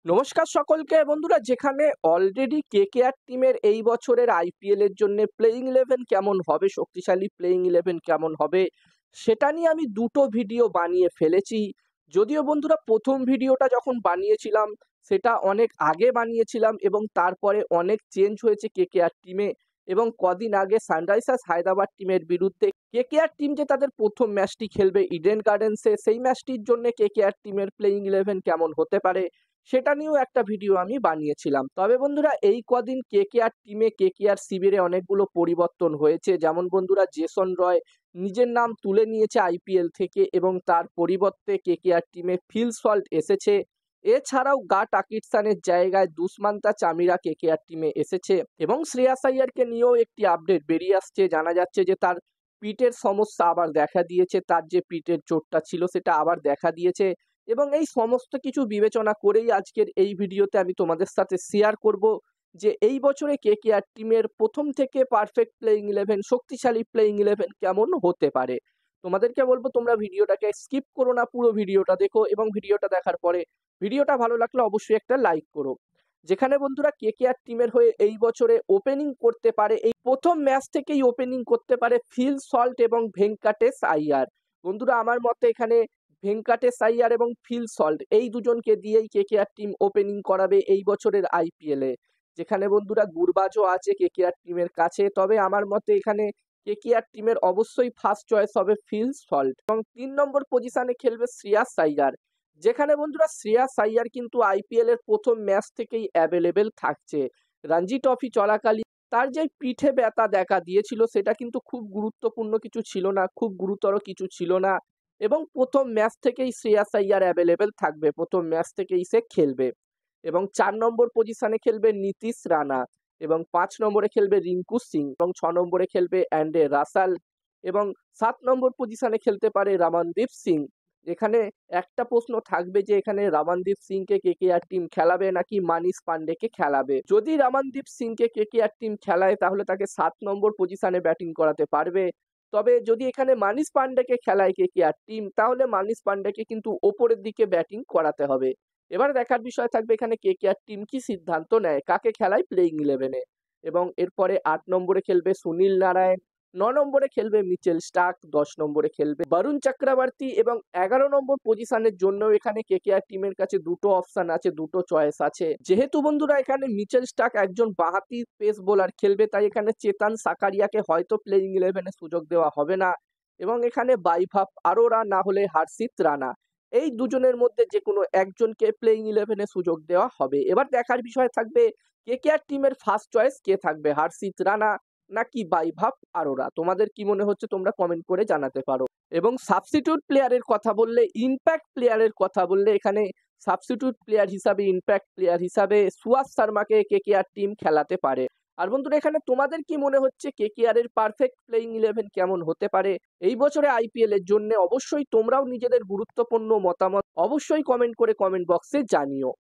নমস্কার সকলকে বন্ধুরা, যেখানে অলরেডি কেকেআর টিমের এই বছরের আইপিএল এর জন্য প্লেইং ইলেভেন কেমন হবে, শক্তিশালী প্লেইং ইলেভেন কেমন হবে, সেটা নিয়ে আমি দুটো ভিডিও বানিয়ে ফেলেছি। যদিও বন্ধুরা প্রথম ভিডিওটা যখন বানিয়েছিলাম সেটা অনেক আগে বানিয়েছিলাম এবং তারপরে অনেক চেঞ্জ হয়েছে কেকেআর টিমে। এবং কদিন আগে সানরাইজার্স হায়দ্রাবাদ টিমের বিরুদ্ধে কেকেআর টিম যে তাদের প্রথম ম্যাচটি খেলবে ইডেন গার্ডেন্সে, সেই ম্যাচটির জন্য কেকেআর টিমের প্লেইং ইলেভেন কেমন হতে পারে সেটা নিয়েও একটা ভিডিও আমি বানিয়েছিলাম। তবে বন্ধুরা এই কদিন কেকেআর টিমে, কেকেআর শিবিরে অনেকগুলো পরিবর্তন হয়েছে। যেমন বন্ধুরা জেসন রয় নিজের নাম তুলে নিয়েছে আইপিএল থেকে এবং তার পরিবর্তে কেকেআর টিমে ফিল সল্ট এসেছে। এছাড়াও গাট আকিরসানের জায়গায় দুষ্মান্তা চামিরা কেকেআর টিমে এসেছে এবং শ্রেয়াস আইয়ারকে নিয়েও একটি আপডেট বেরিয়ে আসছে। জানা যাচ্ছে যে তার পিঠের সমস্যা আবার দেখা দিয়েছে, তার যে পিঠের চোটটা ছিল সেটা আবার দেখা দিয়েছে। এবং এই সমস্ত কিছু বিবেচনা করেই আজকের এই ভিডিওতে আমি তোমাদের সাথে শেয়ার করব যে এই বছরে কেকেআর টিমের প্রথম থেকে পারফেক্ট প্লেইং ইলেভেন, শক্তিশালী প্লেইং ইলেভেন কেমন হতে পারে। তোমাদেরকে বলবো তোমরা ভিডিওটাকে স্কিপ করো না, পুরো ভিডিওটা দেখো এবং ভিডিওটা দেখার পরে ভিডিওটা ভালো লাগলে অবশ্যই একটা লাইক করো। যেখানে বন্ধুরা কেকেআর টিমের হয়ে এই বছরে ওপেনিং করতে পারে, এই প্রথম ম্যাচ থেকেই ওপেনিং করতে পারে ফিল সল্ট এবং ভেঙ্কাটেশ আইয়ার। বন্ধুরা আমার মতে এখানে ভেঙ্কাটেশ আইয়ার এবং ফিল সল্ট এই দুজনকে দিয়েই কেকেআর টিম ওপেনিং করাবে এই বছরের আইপিএলে। যেখানে বন্ধুরা গুরবাজও আছে কেকেআর টিমের কাছে, তবে আমার মতে এখানে কেকেআর টিমের অবশ্যই ফার্স্ট চয়েস হবে ফিল সল্ট এবং 3 নম্বর পজিশনে খেলবে শ্রেয়াস আইয়ার। যেখানে বন্ধুরা শ্রেয়াস আইয়ার কিন্তু আইপিএল এর প্রথম ম্যাচ থেকেই অ্যাভেলেবেল থাকছে। রঞ্জি ট্রফি চলাকালীন তার যে পিঠে ব্যথা দেখা দিয়েছিল সেটা কিন্তু খুব গুরুত্বপূর্ণ কিছু ছিল না, খুব গুরুতর কিছু ছিল না এবং প্রথম ম্যাচ থেকেই শ্রেয়াস আইয়ার অ্যাভেলেবেল থাকবে, প্রথম ম্যাচ থেকেই সে খেলবে। এবং 4 নম্বর পজিশনে খেলবে নীতিশ রানা এবং 5 নম্বরে খেলবে রিঙ্কু সিং এবং 6 নম্বরে খেলবে অ্যান্ডে রাসাল এবং 7 নম্বর পজিশনে খেলতে পারে রমনদীপ সিং। এখানে একটা প্রশ্ন থাকবে যে এখানে রমনদীপ সিংকে কেকেআর টিম খেলাবে নাকি মানিশ পান্ডেকে খেলাবে। যদি রমনদীপ সিংকে কেকেআর টিম খেলায় তাহলে তাকে 7 নম্বর পজিশনে ব্যাটিং করাতে পারবে। তবে যদি এখানে মানিশ পান্ডেকে খেলায় কেকেআর টিম তাহলে মানিশ পান্ডেকে কিন্তু ওপরের দিকে ব্যাটিং করাতে হবে। এবার দেখার বিষয় থাকবে এখানে কেকেআর টিম কি সিদ্ধান্ত নেয়, কাকে খেলায় প্লেইং ইলেভেনে। এবং এরপরে 8 নম্বরে খেলবে সুনীল নারায়ণ, 9 নম্বরে খেলবে মিচেল স্টার্ক, 10 নম্বরে খেলবে বরুণ চক্রবর্তী এবং 11 নম্বর পজিশনের জন্য এখানে কেকেআর টিমের কাছে দুটো অপশন আছে, দুটো চয়েস আছে। যেহেতু বন্ধুরা এখানে মিচেল স্টার্ক একজন বাঁহাতি পেস বোলার খেলবে, তাই এখানে চেতন সাকারিয়াকে হয়তো প্লেইং ইলেভেনে সুযোগ দেওয়া হবে না এবং এখানে বৈভব অরোরা না হলে হর্ষিত রানা, এই দুজনের মধ্যে যে কোনো একজনকে প্লেইং ইলেভেনে সুযোগ দেওয়া হবে। এবার দেখার বিষয় থাকবে কেকেআর টিমের ফার্স্ট চয়েস কে থাকবে, হর্ষিত রানা নাকি বৈভব অরোরা। তোমাদের কি মনে হচ্ছে তোমরা কমেন্ট করে জানাতে পারো। এবং সাবস্টিটিউট প্লেয়ারের কথা বললে, ইম্প্যাক্ট প্লেয়ারের কথা বললে এখানে সাবস্টিটিউট প্লেয়ার হিসাবে, ইম্প্যাক্ট প্লেয়ার হিসাবে সুয়াস শর্মাকে কেকেআর টিম খেলাতে পারে। আর বন্ধুরা এখানে তোমাদের কি মনে হচ্ছে কেকেআর এর পারফেক্ট প্লেইং ইলেভেন কেমন হতে পারে এই বছরে আইপিএল এর জন্য? অবশ্যই তোমরাও নিজেদের গুরুত্বপূর্ণ মতামত অবশ্যই কমেন্ট করে কমেন্ট বক্সে জানিও।